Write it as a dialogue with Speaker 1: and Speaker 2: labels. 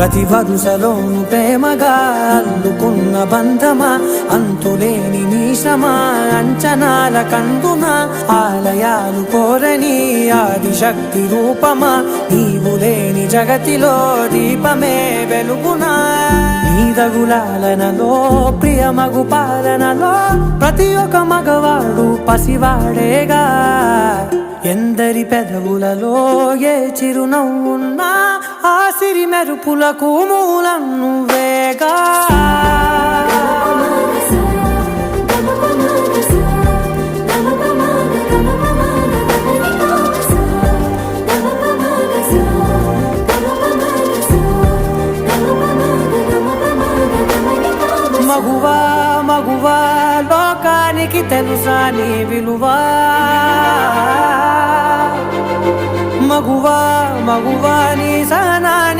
Speaker 1: ప్రతి వరుసలోను ప్రేమగా అల్లుకున్న బంధమా, అంతులేని నీ శ్రమ అంచనాల కందున, ఆలయాలు కోరని ఆదిశక్తి రూపమా, నీవు లేని జగతిలో దీపమే వెలుగునా. నీదగులాలనలో ప్రియమగు పాలనలో ప్రతి ఒక్క మగవాడు పసివాడేగా. ఎందరి పెదవులలో ఏ చిరునవ్వున్నా ఆ సిరి మెరుపులకు మూలం నువ్వేగా. మగువా మగువా లోకానికి తెలుసా నీ విలువా, మగువా మగువా నీ సహనానికి